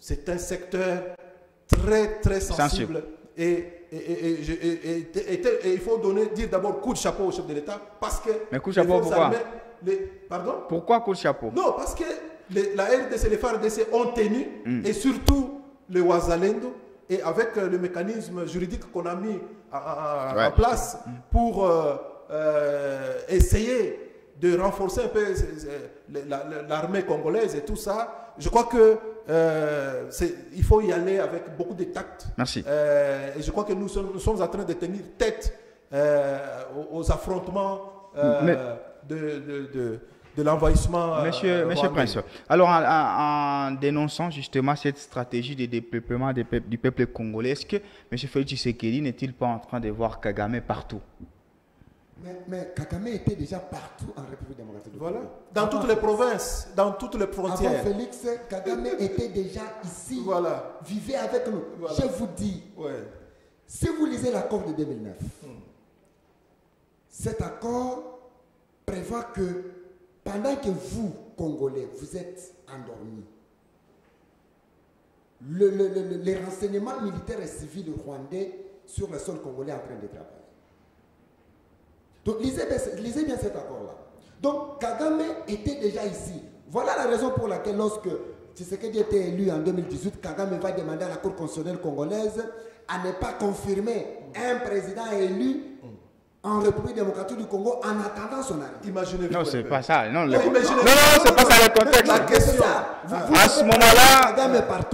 c'est un secteur très sensible. Et il faut dire d'abord coup de chapeau au chef de l'État parce que... Mais coup de chapeau pourquoi? Pardon? Pourquoi coup de chapeau? Non, parce que la RDC, les FARDC ont tenu, et surtout le Ouazalendo, et avec le mécanisme juridique qu'on a mis en place pour essayer de renforcer un peu l'armée congolaise et tout ça, je crois que il faut y aller avec beaucoup de tact. Merci. Et je crois que nous sommes en train de tenir tête aux affrontements de l'envahissement. Monsieur Prince, alors en dénonçant justement cette stratégie de dépeuplement du peuple congolais, est-ce que M. Félix Tshisekedi n'est-il pas en train de voir Kagame partout? Mais Kagame était déjà partout en République démocratique du Congo. Voilà. Dans toutes les provinces, dans toutes les frontières. Avant Félix, Kagame était déjà ici. Voilà. Vivait avec nous. Voilà. Je vous dis, si vous lisez l'accord de 2009, cet accord prévoit que pendant que vous, Congolais, vous êtes endormis, les renseignements militaires et civils rwandais sur le sol congolais en train de travailler. Donc, lisez bien cet accord-là. Donc, Kagame était déjà ici. Voilà la raison pour laquelle, lorsque Tshisekedi était élu en 2018, Kagame va demander à la Cour constitutionnelle congolaise à ne pas confirmer un président élu en République démocratique du Congo en attendant son arrivée. Imaginez-vous. Non, c'est pas ça. Non, non, c'est pas ça le contexte. La question. À ce moment-là,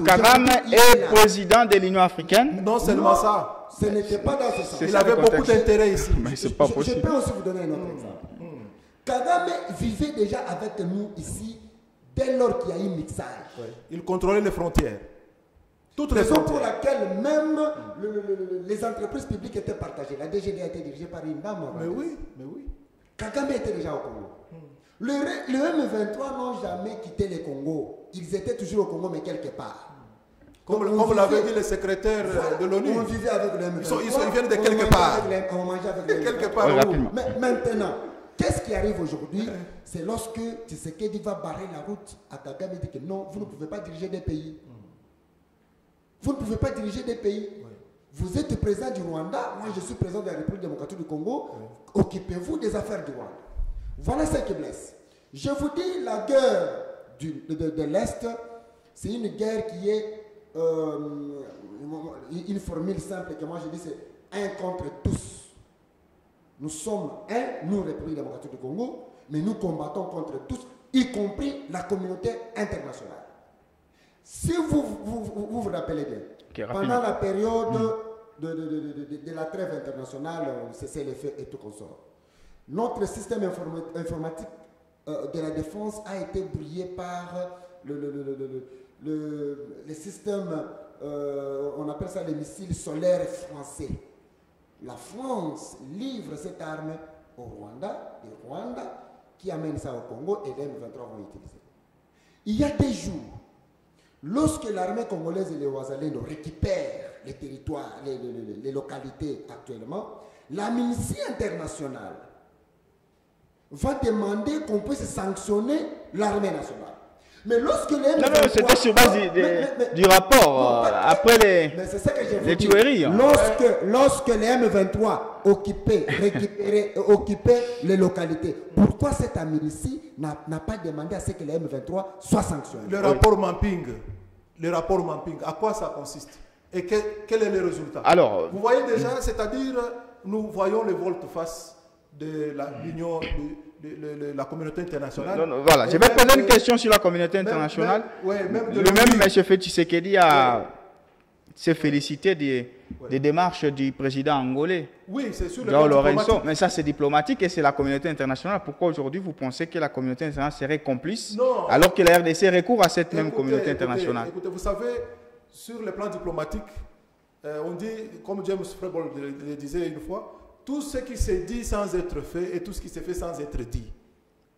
Kagame est président de l'Union africaine. Non seulement ça. Ce n'était pas dans ce sens. Il avait beaucoup d'intérêt ici. Mais c'est pas possible. Je peux aussi vous donner un autre exemple. Kagame vivait déjà avec nous ici dès lors qu'il y a eu mixage. Il contrôlait les frontières. Toutes les raison frontières. Pour laquelle même les entreprises publiques étaient partagées. La DGD a été dirigée par une dame. Mais oui. Kagame était déjà au Congo. Le M23 n'ont jamais quitté le Congo. Ils étaient toujours au Congo, mais quelque part. Comme l'avait dit le secrétaire de l'ONU. On vivait avec le M23. Ils viennent de quelque part. On mangeait avec le M23. Quelque part. Mais maintenant, qu'est-ce qui arrive aujourd'hui? C'est lorsque Tshisekedi va barrer la route à Kagame et dit que non, vous ne pouvez pas diriger des pays. Vous ne pouvez pas diriger des pays. Vous êtes président du Rwanda, moi je suis président de la République démocratique du Congo. Occupez-vous des affaires du Rwanda. Voilà ce qui blesse. Je vous dis, la guerre de l'Est, c'est une guerre qui est une formule simple que moi je dis, c'est un contre tous. Nous sommes un, nous, République démocratique du Congo, mais nous combattons contre tous, y compris la communauté internationale. Si vous rappelez bien, pendant la période de la trêve internationale, cessez les feux et tout consort, notre système informatique de la défense a été brouillé par le système, on appelle ça les missiles solaires français. La France livre cette arme au Rwanda, et Rwanda qui amène ça au Congo, et les M23 vont utiliser. Il y a des jours, lorsque l'armée congolaise et les Ouazalendo récupèrent les territoires, les localités actuellement, l'Amnesty internationale va demander qu'on puisse sanctionner l'armée nationale. Mais lorsque les M23... Non, c'était sur base du rapport, après les tueries. Lorsque les M23 occupaient les localités, pourquoi cette amnistie n'a pas demandé à ce que les M23 soient sanctionnés? Le rapport Mamping, à quoi ça consiste? Et quel est le résultat? Alors, vous voyez déjà, c'est-à-dire, nous voyons le volte-face de l'Union, la communauté internationale. Voilà, je vais poser une question sur la communauté internationale. Le même M. Félix Tshisekedi s'est félicité des démarches du président angolais. Oui, c'est sûr. Lorenzo. Mais ça, c'est diplomatique et c'est la communauté internationale. Pourquoi aujourd'hui vous pensez que la communauté internationale serait complice alors que la RDC recourt à cette même communauté internationale? Écoutez, vous savez, sur le plan diplomatique, on dit, comme James Frébold le disait une fois, tout ce qui se dit sans être fait et tout ce qui se fait sans être dit.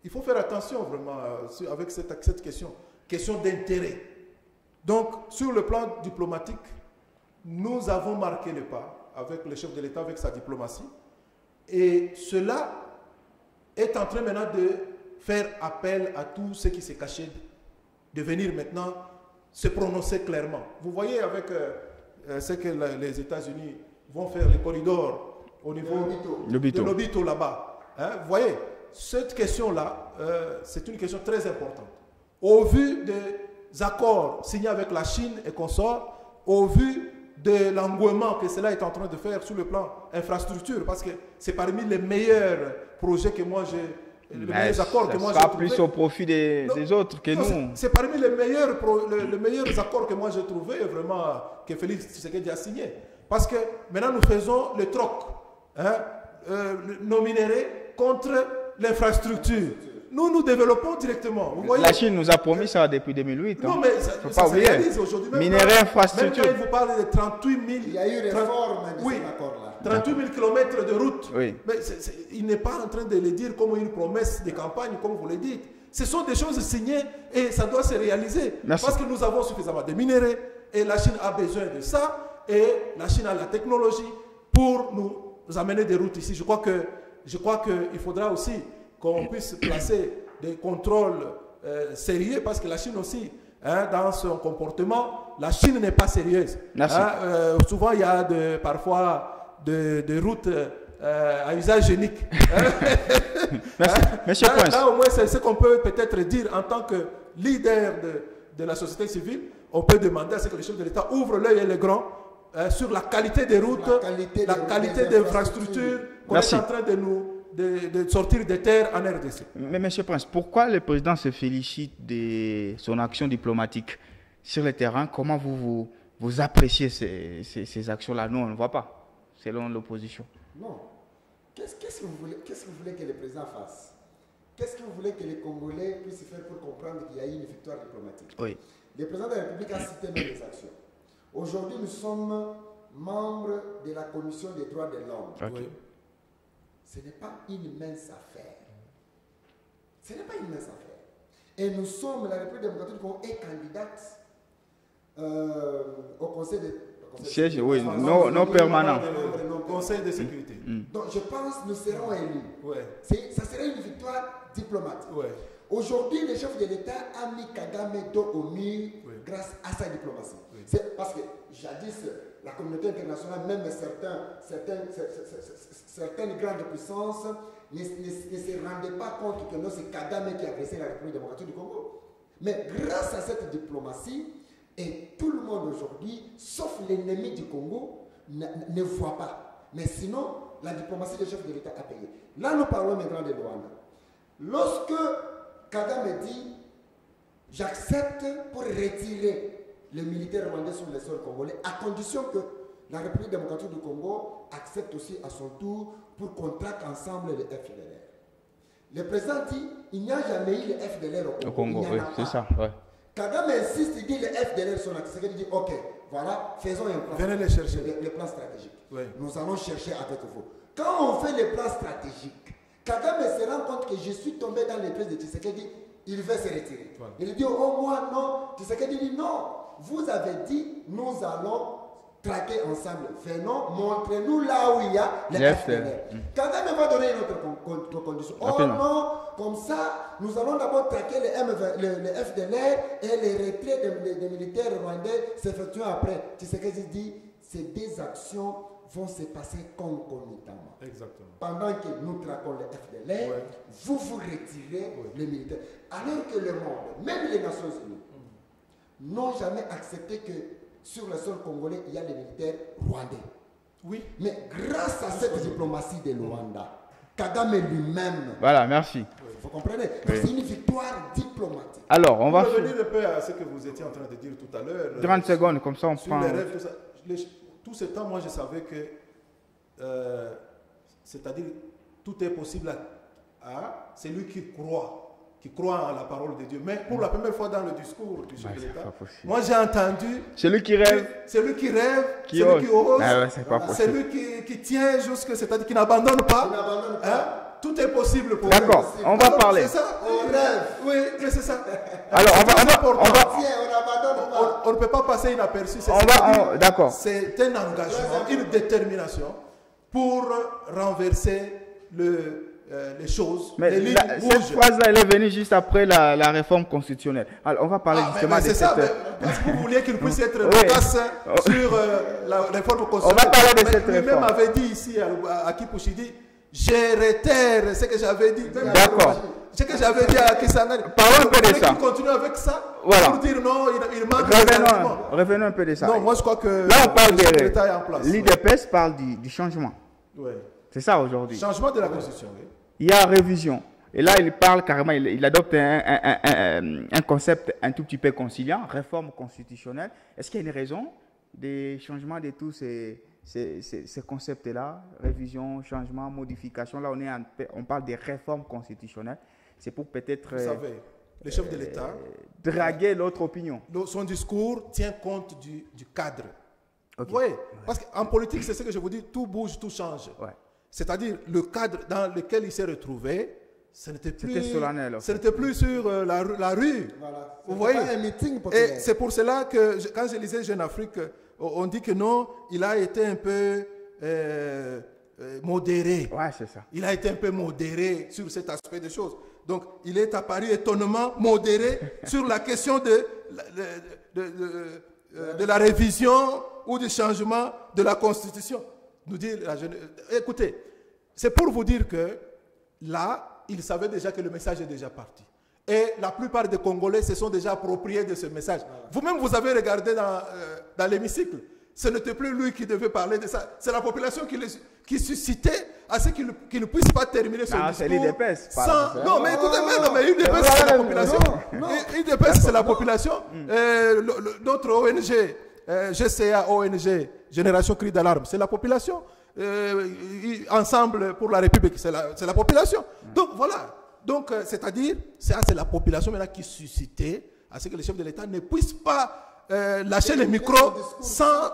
Il faut faire attention vraiment avec cette question d'intérêt. Donc, sur le plan diplomatique, nous avons marqué le pas avec le chef de l'État, avec sa diplomatie. Et cela est en train maintenant de faire appel à tout ce qui s'est caché, de venir maintenant se prononcer clairement. Vous voyez avec ce que les États-Unis vont faire, les corridors au niveau de Lobito là-bas. Hein, vous voyez, cette question-là, c'est une question très importante. Au vu des accords signés avec la Chine et consorts, au vu de l'engouement que cela est en train de faire sur le plan infrastructure, parce que c'est parmi les meilleurs projets que moi j'ai, les meilleurs accords que moi j'ai trouvés. Plus au profit des autres que nous. C'est parmi les meilleurs, les meilleurs accords que moi j'ai trouvés, vraiment, que Félix Tshisekedi a signé. Parce que maintenant nous faisons le troc, hein, nos minéraux contre l'infrastructure. Nous développons directement. Vous voyez, la Chine nous a promis ça depuis 2008. Non, mais ça se réalise aujourd'hui. Minerais, infrastructure. Même quand il vous parle de 38 000... Il y a eu réforme de cet accord-là. 38 000 km de route. Oui. Mais il n'est pas en train de le dire comme une promesse de campagne, comme vous le dites. Ce sont des choses signées et ça doit se réaliser. Merci. Parce que nous avons suffisamment de minéraux et la Chine a besoin de ça et la Chine a la technologie pour nous amener des routes ici. Je crois qu'il faudra aussi qu'on puisse placer des contrôles sérieux parce que la Chine aussi, hein, dans son comportement, la Chine n'est pas sérieuse. Merci. Hein, souvent, il y a parfois des routes à usage unique. Merci. Monsieur Prince. Là, au moins, c'est ce qu'on peut peut-être dire en tant que leader de la société civile. On peut demander à ce que les chefs de l'État ouvrent l'œil et les grands sur la qualité des routes, la qualité des infrastructures qu'on est en train de sortir des terres en RDC. Mais Monsieur Prince, pourquoi le président se félicite de son action diplomatique sur le terrain? Comment vous appréciez ces actions-là? Nous, on ne voit pas, selon l'opposition. Non. Qu'est-ce que vous voulez que le président fasse? Qu'est-ce que vous voulez que les Congolais puissent faire pour comprendre qu'il y a eu une victoire diplomatique? Oui. Le président de la République a cité même les actions. Aujourd'hui, nous sommes membres de la Commission des droits de l'homme. Okay. Oui. Ce n'est pas une mince affaire. Ce n'est pas une mince affaire. Et nous sommes, la République démocratique du Congo est candidate au Conseil de... Siège, oui, non permanent. Conseil de sécurité. Donc je pense que nous serons élus. Ouais. Ça serait une victoire diplomatique. Ouais. Aujourd'hui, le chef de l'État a mis Kagame dos au mur grâce à sa diplomatie. Oui. C'est parce que jadis, la communauté internationale, même certaines grandes puissances ne se rendaient pas compte que non, c'est Kagame qui a agressé la République démocratique du Congo. Mais grâce à cette diplomatie, et tout le monde aujourd'hui, sauf l'ennemi du Congo, ne voit pas. Mais sinon, la diplomatie du chef de l'État a payé. Là, nous parlons maintenant de Rwanda. Lorsque Kagame dit « J'accepte pour retirer les militaires rwandais sur le sol congolais, à condition que la République démocratique du Congo accepte aussi à son tour pour qu'on traque ensemble les FDLR. » Le président dit « Il n'y a jamais eu les FDLR au Congo. » Oui, c'est ça. Ouais. Kagame insiste, il dit les FDLR sont là. Il dit ok, voilà, faisons un plan. Venez les chercher. Les plans stratégiques. Oui. Nous allons chercher avec vous. Quand on fait les plans stratégiques, Kagame se rend compte que je suis tombé dans les pièces de Tshisekedi, il veut se retirer. Voilà. Il dit oh moi non. Tshisekedi dit non. Vous avez dit nous allons traquer ensemble. Venons, montrez-nous là où il y a les FDLR. Kagame va donner une autre condition. Oh non, comme ça, nous allons d'abord traquer les FDLR et les retraits des militaires rwandais s'effectuant après. Tshisekedi dit ces deux actions vont se passer concomitamment. Exactement. Pendant que nous traquons les FDLR, vous retirez les militaires. Alors que le monde, même les Nations Unies, n'ont jamais accepté que sur le sol congolais, il y a des militaires rwandais. Oui. Mais grâce à cette diplomatie de Rwanda, Kagame lui-même. Voilà, merci. Vous comprenez? C'est une victoire diplomatique. Alors, on va revenir un peu à ce que vous étiez en train de dire tout à l'heure. 30 secondes, comme ça on sur prend. Les rêves, tout ce temps, moi je savais que, c'est-à-dire, tout est possible à celui qui croit en la parole de Dieu. Mais pour la première fois dans le discours du chef de l'État, moi j'ai entendu celui qui rêve, celui qui ose, celui qui tient jusque, c'est-à-dire qui n'abandonne pas. Tout est possible pour lui. D'accord, on va parler. C'est ça, on rêve. Oui, mais c'est ça. Alors, on ne peut pas passer inaperçu. D'accord. C'est un engagement, une détermination pour renverser les choses, Mais les lignes cette bougent. phrase-là, elle est venue juste après la réforme constitutionnelle. Alors, on va parler justement mais de c'est ça, cette... parce que vous vouliez qu'il puisse être Oui. loquace sur la réforme constitutionnelle. On va parler de Mais cette lui-même réforme. avait dit ici à Kipushidi, je réitère ce que j'avais dit. D'accord. Ce que j'avais dit à Kisangani. Parlons un peu de Vous voulez ça. qu'il continue avec ça Voilà. pour dire non, il manque des arguments. Revenons un peu de ça. Non, moi je crois que Là, on parle le chef de l'État est en place. l'IDPS parle du changement. Ouais. C'est ça aujourd'hui. Changement de la Constitution, oui. Il y a révision. Et là, il parle carrément, il adopte un concept un tout petit peu conciliant, réforme constitutionnelle. Est-ce qu'il y a une raison des changements de tous ces concepts-là, révision, changement, modification? Là, on parle des réformes constitutionnelles. C'est pour peut-être Vous savez, le chef de l'État, draguer l'autre opinion. son discours tient compte du cadre. Ok. Oui, parce qu'en politique, c'est ce que je vous dis, tout bouge, tout change. Ouais. C'est-à-dire, le cadre dans lequel il s'est retrouvé, ce n'était plus, solennel, en ce fait. n'était plus sur la rue. Voilà. Vous C'est voyez? pas un meeting Et populaire. c'est pour cela que, quand je lisais Jeune Afrique, on dit que non, il a été un peu modéré. Ouais, c'est ça. Il a été un peu modéré sur cet aspect des choses. Donc, il est apparu étonnamment modéré sur la question de la révision ou du changement de la Constitution. Nous dit écoutez, c'est pour vous dire que là, il savait déjà que le message est déjà parti. Et la plupart des Congolais se sont déjà appropriés de ce message. Vous-même, vous avez regardé dans l'hémicycle. Ce n'était plus lui qui devait parler de ça. C'est la population qui suscitait à ce qu'il ne puisse pas terminer son discours. C'est l'IDPS. Non, mais écoutez, mais l'IDPS, c'est la population. L'IDPS, c'est la population. Notre ONG, GCA, ONG, Génération Cri d'Alarme, c'est la population. Ensemble pour la République, c'est la population. Donc, voilà. Donc, c'est-à-dire, c'est la population maintenant qui suscitait à ce que le chef de l'État ne puisse pas lâcher les micros sans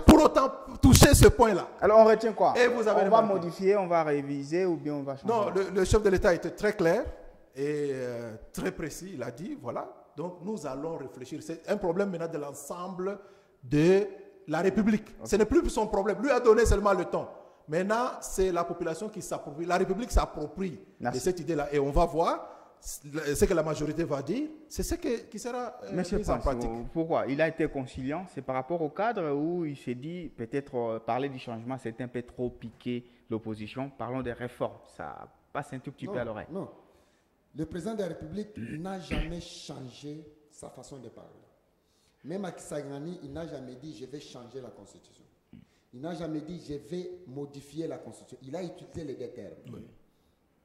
pour autant toucher ce point-là. Alors, on retient quoi? Et vous avez on va remarqué. modifier, on va réviser ou bien on va changer? Non, le chef de l'État était très clair et très précis. Il a dit, voilà, donc nous allons réfléchir. C'est un problème maintenant de l'ensemble de la République. Okay. Ce n'est plus son problème. Lui a donné seulement le temps. Maintenant, c'est la population qui s'approprie. La République s'approprie de cette idée-là. Et on va voir ce que la majorité va dire. C'est ce qui sera mis en pratique. Pourquoi? Il a été conciliant. C'est par rapport au cadre où il s'est dit, peut-être parler du changement, c'est un peu trop piqué l'opposition. Parlons des réformes. Ça passe un tout petit peu à l'oreille. Non. Le président de la République n'a jamais changé sa façon de parler. Même à Kisangani, il n'a jamais dit « je vais changer la Constitution ». Il n'a jamais dit « je vais modifier la Constitution ». Il a utilisé les deux termes. Oui.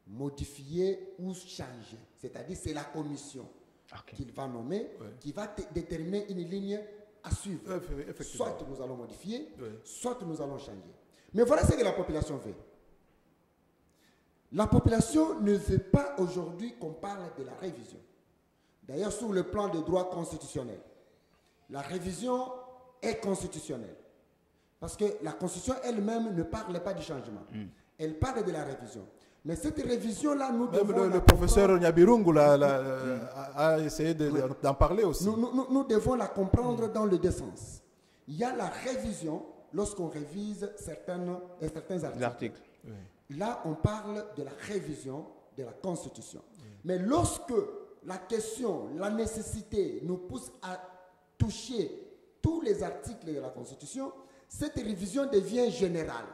Modifier ou changer. C'est-à-dire c'est la commission qu'il va nommer, qui va déterminer une ligne à suivre. Soit nous allons modifier, soit nous allons changer. Mais voilà ce que la population veut. La population ne veut pas aujourd'hui qu'on parle de la révision. D'ailleurs, sur le plan des droits constitutionnels, la révision est constitutionnelle. Parce que la Constitution elle-même ne parle pas du changement. Elle parle de la révision. Mais cette révision-là, nous devons... Le professeur Nyabirungu a essayé d'en parler aussi. Nous devons la comprendre dans le deux sens. Il y a la révision lorsqu'on révise certains articles. Là, on parle de la révision de la Constitution. Mais lorsque la question, la nécessité nous pousse à toucher tous les articles de la Constitution, cette révision devient générale.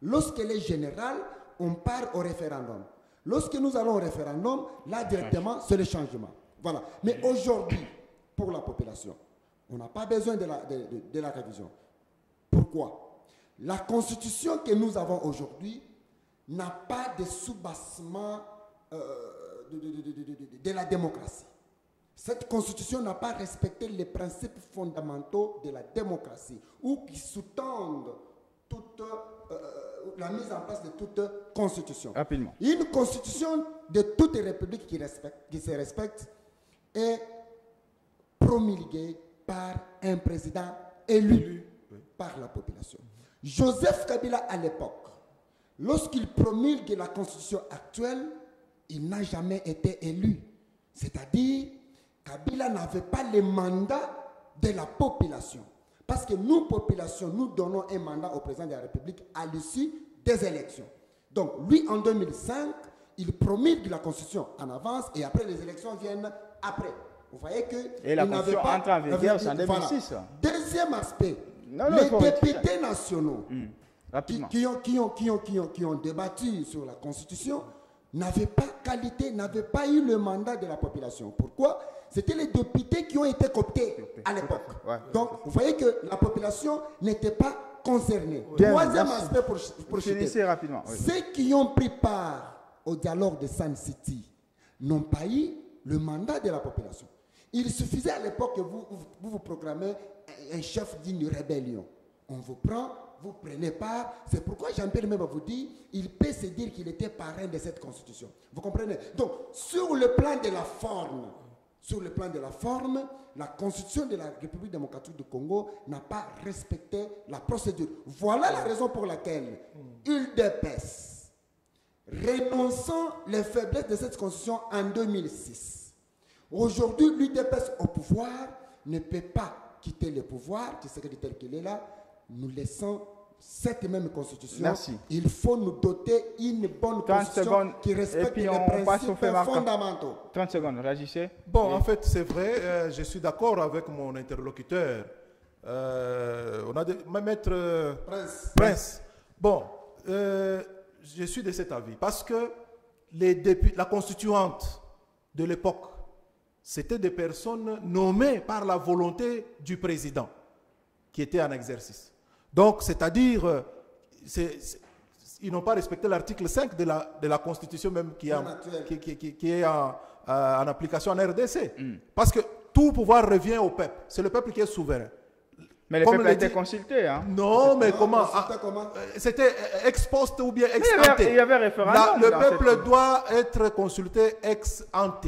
Lorsqu'elle est générale, on part au référendum. Lorsque nous allons au référendum, là directement, c'est le changement. Voilà. Mais aujourd'hui, pour la population, on n'a pas besoin de la révision. Pourquoi? La Constitution que nous avons aujourd'hui n'a pas de soubassement de la démocratie. Cette constitution n'a pas respecté les principes fondamentaux de la démocratie ou qui sous-tendent toute la mise en place de toute constitution. Rapidement. Une constitution de toute république qui se respecte est promulguée par un président élu par la population. Joseph Kabila, à l'époque, lorsqu'il promulgue la constitution actuelle, il n'a jamais été élu. C'est-à-dire, Kabila n'avait pas le mandat de la population. Parce que nous, population, nous donnons un mandat au président de la République à l'issue des élections. Donc, lui, en 2005, il promulgue la Constitution en avance et après les élections viennent après. Vous voyez que... Et la Constitution entre en vigueur en 2006. Voilà. Deuxième aspect, Non, les députés nationaux Rapidement. qui ont débattu sur la Constitution n'avaient pas qualité, n'avaient pas eu le mandat de la population. Pourquoi? C'était les députés qui ont été cooptés à l'époque. Ouais. Donc, vous voyez que la population n'était pas concernée. Bien, Troisième merci. aspect pour Finissez citer. rapidement. Oui. Ceux qui ont pris part au dialogue de Sun City n'ont pas eu le mandat de la population. Il suffisait à l'époque que vous proclamez un chef d'une rébellion. On vous prend, vous prenez part. C'est pourquoi Jean-Pierre même vous dit, il peut se dire qu'il était parrain de cette constitution. Vous comprenez? Donc, sur le plan de la forme, la constitution de la République démocratique du Congo n'a pas respecté la procédure. Voilà la raison pour laquelle UDPS, renonçant les faiblesses de cette constitution en 2006, aujourd'hui, l'UDPS au pouvoir ne peut pas quitter le pouvoir, qui serait tel qu'il est là. Nous laissons cette même constitution. Merci. Il faut nous doter une bonne 30 constitution secondes, qui et respecte puis les on passe au fait principes marquant. fondamentaux. 30 secondes, réagissez. Bon, en fait, c'est vrai, je suis d'accord avec mon interlocuteur. On a Maître Prince. Bon, je suis de cet avis parce que la constituante de l'époque, c'était des personnes nommées par la volonté du président qui était en exercice. Donc, c'est-à-dire, ils n'ont pas respecté l'article 5 de la Constitution même qui est en application en RDC. Parce que tout pouvoir revient au peuple. C'est le peuple qui est souverain. Mais le peuple a été consulté. Hein. Non, mais comment? C'était ex post ou bien ex ante. Il y avait référendum. Le peuple doit être consulté ex ante.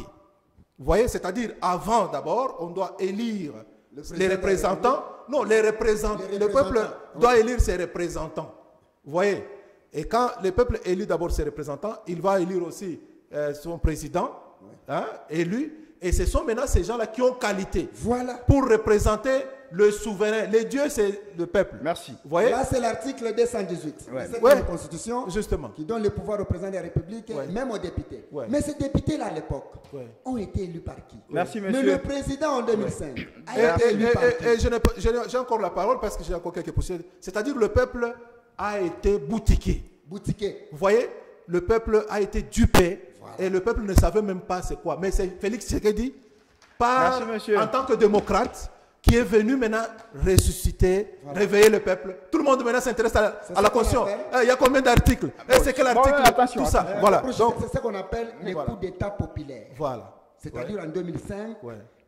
Vous voyez, c'est-à-dire avant d'abord, on doit élire les représentants. Non, le peuple doit élire ses représentants. Vous voyez? Et quand le peuple élit d'abord ses représentants, il va élire aussi son président, élu. Et ce sont maintenant ces gens-là qui ont qualité pour représenter le souverain. Les dieux, c'est le peuple. Merci. Vous voyez? Là, c'est l'article 218 de cette Constitution qui donne le pouvoir au président de la République, même aux députés. Mais ces députés-là, à l'époque, ont été élus par qui? Merci, monsieur. Mais le président, en 2005, a été élu par qui? Et j'ai encore la parole parce que j'ai encore quelques possibilités. C'est-à-dire le peuple a été boutiqué. Vous voyez? Le peuple a été dupé. Et le peuple ne savait même pas c'est quoi. Mais c'est Félix Tshisekedi, en tant que démocrate, qui est venu maintenant ressusciter, réveiller le peuple. Tout le monde maintenant s'intéresse à la Constitution. Il y a combien d'articles? C'est quel article? Tout ça. Voilà. C'est ce qu'on appelle les coups d'État populaires. Voilà. C'est-à-dire en 2005,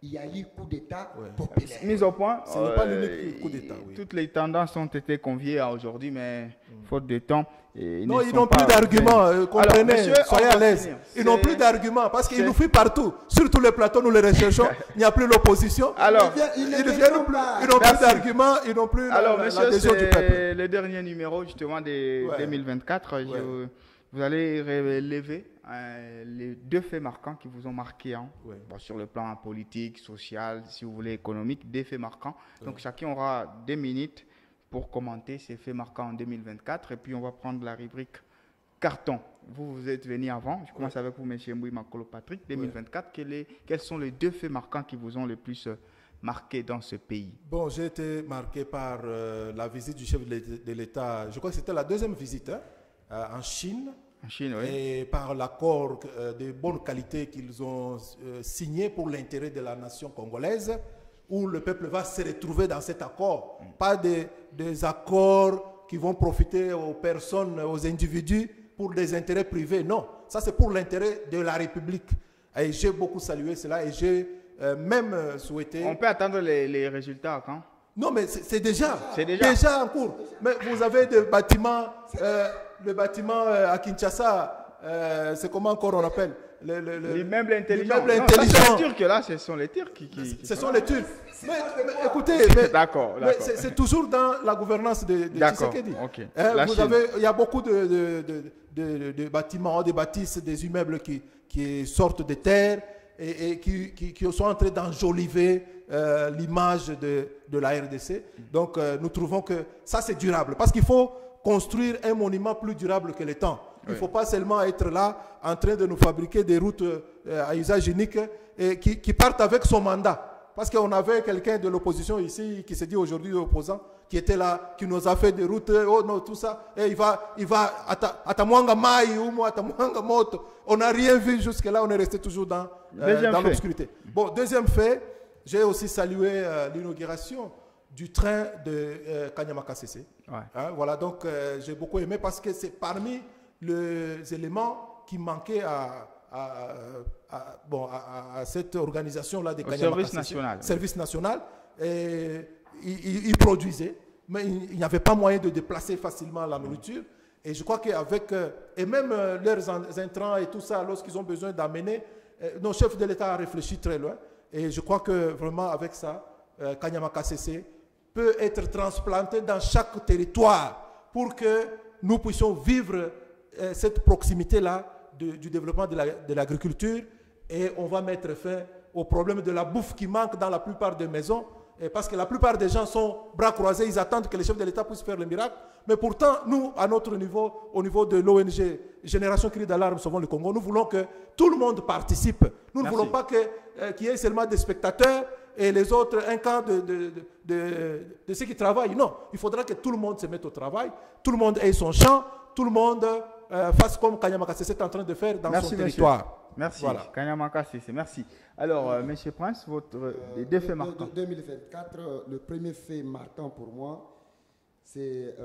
il y a eu coup d'État populaire. Mise au point, ce n'est pas l'unique coup d'État. Toutes les tendances ont été conviées à aujourd'hui, mais faute de temps. Non, ils n'ont plus d'arguments. Comprenez, soyez à l'aise. Ils n'ont plus d'arguments parce qu'ils nous fuient partout. Sur tous les plateaux, nous les recherchons. Il n'y a plus l'opposition. Alors, ils n'ont plus d'arguments. Ils n'ont plus l'adhésion du peuple. C'est le dernier numéro justement de 2024. Vous allez relever les deux faits marquants qui vous ont marqué sur le plan politique, social, si vous voulez, économique, des faits marquants. Donc chacun aura 2 minutes pour commenter ces faits marquants en 2024 et puis on va prendre la rubrique carton. Vous êtes venu avant, je commence avec vous, M. Mboui Makolo Patrick, 2024. Quels sont les 2 faits marquants qui vous ont le plus marqué dans ce pays? Bon, j'ai été marqué par la visite du chef de l'État, je crois que c'était la 2e visite en Chine. Et par l'accord de bonne qualité qu'ils ont signé pour l'intérêt de la nation congolaise, où le peuple va se retrouver dans cet accord. Pas des accords qui vont profiter aux personnes, aux individus pour des intérêts privés. Non, ça c'est pour l'intérêt de la République. Et j'ai beaucoup salué cela et j'ai même souhaité... On peut attendre les résultats quand? Non, mais c'est déjà en cours. Mais vous avez des bâtiments... le bâtiment à Kinshasa, c'est comment encore on appelle l'immeuble intelligent. C'est les Turcs, là, ce sont les Turcs Ce sont les Turcs. Mais écoutez, d'accord. C'est toujours dans la gouvernance de Tshisekedi. Okay. Il y a beaucoup de bâtiments, des bâtisses, des immeubles qui sortent de terre et qui sont en train d'enjoliver l'image de la RDC. Donc, nous trouvons que ça, c'est durable. Parce qu'il faut construire un monument plus durable que le temps. Il ne faut pas seulement être là en train de nous fabriquer des routes à usage unique et qui partent avec son mandat. Parce qu'on avait quelqu'un de l'opposition ici qui se dit aujourd'hui opposant, qui était là, qui nous a fait des routes, oh non, tout ça, et il va Atamwanga Mai ou Atamwanga Moto. On n'a rien vu jusque-là, on est resté toujours dans l'obscurité. Bon, deuxième fait, j'ai aussi salué l'inauguration du train de Kanyama-Kasese. Ouais. Hein, voilà, donc j'ai beaucoup aimé parce que c'est parmi les éléments qui manquaient à cette organisation-là de Kanyama-Kasese. Service national. Ils produisaient, mais il n'y avait pas moyen de déplacer facilement la nourriture. Et je crois qu'avec, et même leurs intrants et tout ça, lorsqu'ils ont besoin d'amener, nos chefs de l'État ont réfléchi très loin. Et je crois que vraiment avec ça, Kanyama-Kasese peut être transplanté dans chaque territoire pour que nous puissions vivre cette proximité-là du développement de l'agriculture, et on va mettre fin au problème de la bouffe qui manque dans la plupart des maisons, parce que la plupart des gens sont bras croisés, ils attendent que les chefs de l'État puissent faire le miracle. Mais pourtant, nous, à notre niveau, au niveau de l'ONG Génération Cri d'alarme Sauvons le Congo, nous voulons que tout le monde participe. Nous ne voulons pas qu'il y ait seulement des spectateurs et les autres, un camp de ceux qui travaillent. Non, il faudra que tout le monde se mette au travail, tout le monde ait son champ, tout le monde fasse comme Kanyama-Kasese est en train de faire dans son territoire. Merci, voilà. Kanyama-Kasese, merci. Alors, M. Prince, les deux faits marquants. 2024, le premier fait marquant pour moi, c'est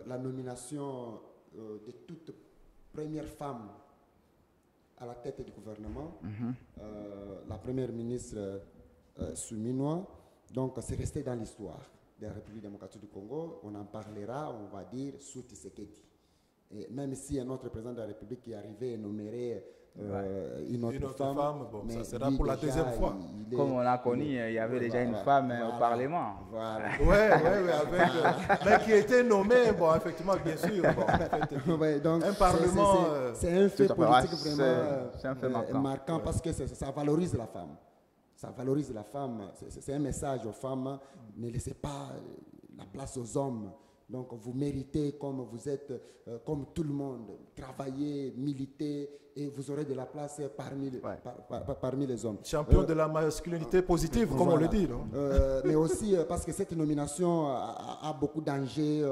la nomination de toute première femme à la tête du gouvernement, la première ministre Souminois. Donc, c'est resté dans l'histoire de la République démocratique du Congo. On en parlera, on va dire, sous Tshisekedi. Et même si un autre président de la République qui arrivait et nommerait une autre femme, bon, ça sera pour la deuxième fois. Comme on l'a connu, il y avait déjà une femme au Parlement. Voilà. Mais qui était nommée, bon, effectivement, bien sûr. Bon, donc un Parlement. C'est un fait politique vraiment marquant parce que ça valorise la femme. Ça valorise la femme. C'est un message aux femmes. Ne laissez pas la place aux hommes. Donc vous méritez comme vous êtes, comme tout le monde, travailler, militer, et vous aurez de la place parmi les hommes. Champion de la masculinité positive, comme on le dit. Non mais aussi parce que cette nomination a beaucoup d'enjeux.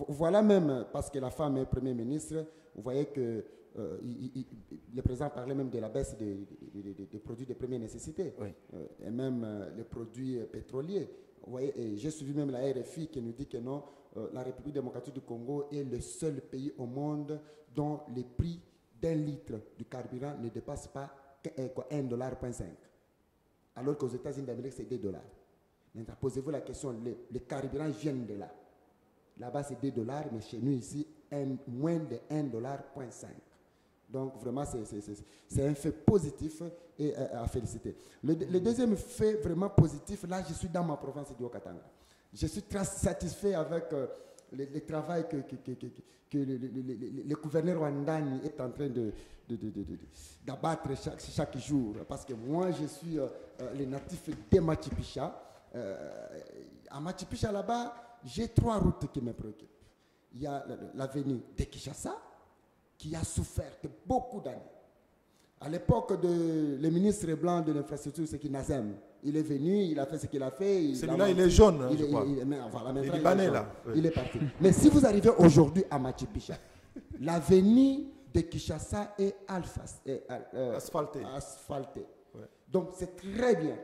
Voilà même, parce que la femme est Premier ministre, vous voyez que le président parlait même de la baisse des produits de première nécessité, et même les produits pétroliers. Et j'ai suivi même la RFI qui nous dit que non, la République démocratique du Congo est le seul pays au monde dont les prix d'un litre du carburant ne dépassent pas $1,5. Alors qu'aux États-Unis d'Amérique, c'est $2. Maintenant, posez-vous la question, les carburants viennent de là. Là-bas, c'est $2, mais chez nous ici, moins de $1,5. Donc, vraiment, c'est un fait positif et à féliciter. Le deuxième fait vraiment positif, là, je suis dans ma province du Haut-Katanga. Je suis très satisfait avec le travail que le gouverneur Wandani est en train d'abattre chaque jour. Parce que moi, je suis le natif de Machipicha. À Machipicha, là-bas, j'ai 3 routes qui me préoccupent. Il y a l'avenue de Kinshasa, qui a souffert de beaucoup d'années. À l'époque de le ministre blanc de l'infrastructure, c'est Nazem. Il est venu, il a fait ce qu'il a fait. Celui-là, il est jaune, je crois. Il est parti. Mais si vous arrivez aujourd'hui à Machipicha, l'avenue de Kinshasa est asphaltée. Ouais. Donc, c'est très bien.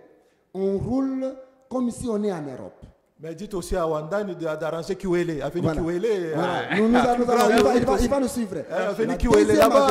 On roule comme si on est en Europe. Mais dites aussi à Wandani d'arranger Kiwele. Avenue Kiwele. Il va nous suivre. Avenue Kiwele, là-bas,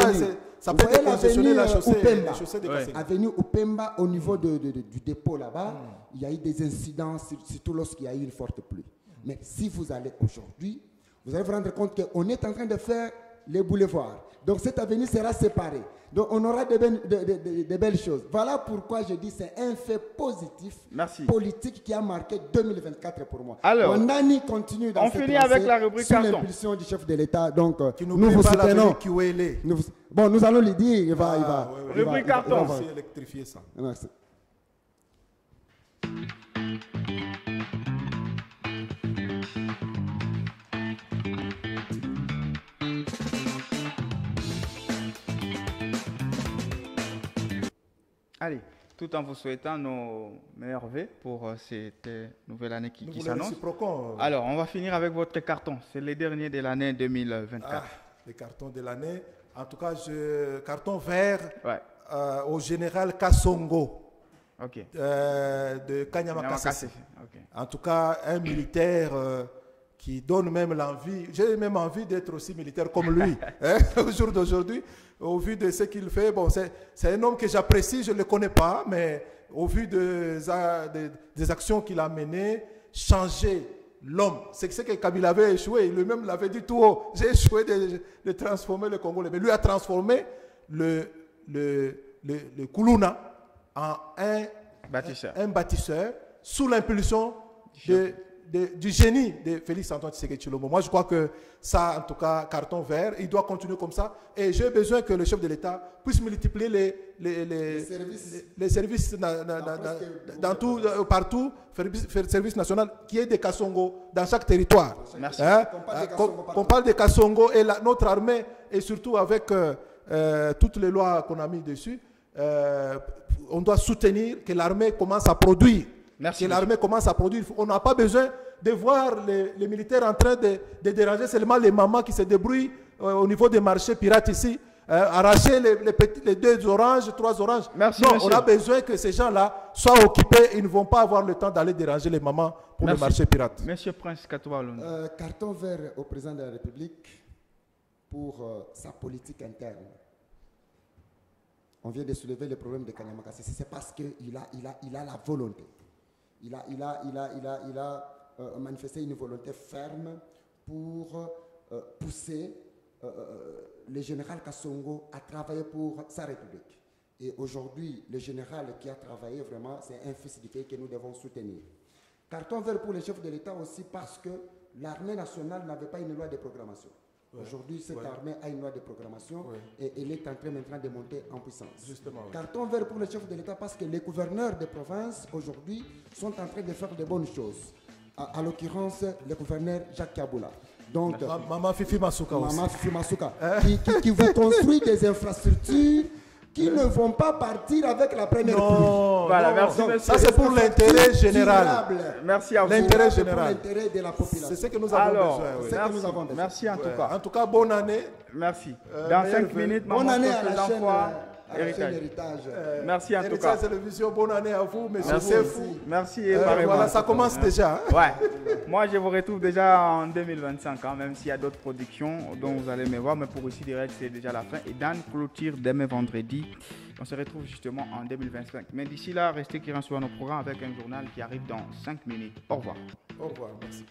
ça peut être concessionné la chaussée de Kassé. Avenue Upemba, au niveau du dépôt là-bas, il y a eu des incidents, surtout lorsqu'il y a eu une forte pluie. Mais si vous allez aujourd'hui, vous allez vous rendre compte qu'on est en train de faire les boulevards. Donc cette avenue sera séparée. Donc on aura de belles choses. Voilà pourquoi je dis que c'est un fait positif, politique qui a marqué 2024 pour moi. Alors, Wandani continue dans on finit avec la rubrique sous carton. l'impulsion du chef de l'État. Donc nous vous soutenons. Bon, nous allons lui dire, il va. Rubrique carton. On va électrifier ça. Merci. Allez, tout en vous souhaitant nos meilleurs vœux pour cette nouvelle année qui Nous vous le s'annonce. réciproquons. Alors, on va finir avec votre carton. C'est le dernier de l'année 2024. Les cartons de l'année. En tout cas, carton vert Ouais. au général Kassongo Ok. de Kanyama Nyama Kasese. Kasese, ok. En tout cas, un militaire qui donne même l'envie. J'ai même envie d'être aussi militaire comme lui hein, au jour d'aujourd'hui. Au vu de ce qu'il fait, bon, c'est un homme que j'apprécie, je ne le connais pas, mais au vu des actions qu'il a menées, changer l'homme. C'est ce que Kabila avait échoué. Lui-même l'avait dit tout haut. J'ai échoué de transformer le Congolais. Mais lui a transformé le Kuluna en un bâtisseur sous l'impulsion du génie de Félix Antoine Tshisekedi Tshilombo. Moi, je crois que ça, en tout cas, carton vert, il doit continuer comme ça. Et j'ai besoin que le chef de l'État puisse multiplier les services dans tout, partout, faire service national, qui est des Kassongo dans chaque territoire. Merci. Hein? Qu'on parle de Kassongo et notre armée, et surtout avec toutes les lois qu'on a mis dessus, on doit soutenir que l'armée commence à produire. Merci, que l'armée commence à produire. On n'a pas besoin de voir les militaires en train de déranger seulement les mamans qui se débrouillent au niveau des marchés pirates ici, arracher les 2 oranges, 3 oranges. Merci, non, monsieur. on a besoin que ces gens-là soient occupés. Ils ne vont pas avoir le temps d'aller déranger les mamans pour le marché pirate. Monsieur Prince Katouba Londres. Carton vert au président de la République pour sa politique interne. On vient de soulever le problème de Kanyama Kasese. C'est parce qu'il a la volonté. Il a manifesté une volonté ferme pour pousser le général Kassongo à travailler pour sa République. Et aujourd'hui, le général qui a travaillé vraiment, c'est un fils du pays que nous devons soutenir. Carton vert pour le chef de l'État aussi parce que l'armée nationale n'avait pas une loi de programmation. Ouais. Aujourd'hui, cette armée a une loi de programmation et elle est en train maintenant de monter en puissance. Justement, Carton vert pour le chef de l'État parce que les gouverneurs de province aujourd'hui sont en train de faire de bonnes choses. À l'occurrence, le gouverneur Jacques Kaboula. Donc, Maman Fifi Masuka aussi. Maman Fifi Masuka, qui vous construit des infrastructures qui ne vont pas partir avec la première pluie. Voilà, merci. Ça, c'est pour l'intérêt général. Merci à vous. L'intérêt général. L'intérêt de la population. C'est ce que nous avons besoin. C'est ce que nous avons besoin. Merci en tout cas. En tout cas, bonne année. Merci. Dans 5 minutes, bonne année à la chaîne Héritage. Merci en tout cas. Télévision, bonne année à vous, monsieur Sefou. Merci. Voilà, ça commence déjà. Ouais. Moi, je vous retrouve déjà en 2025, hein, même s'il y a d'autres productions dont vous allez me voir. Mais pour ici, direct, c'est déjà la fin. Et dans clôture demain vendredi, on se retrouve justement en 2025. Mais d'ici là, restez qui sur nos programmes avec un journal qui arrive dans 5 minutes. Au revoir. Au revoir, merci.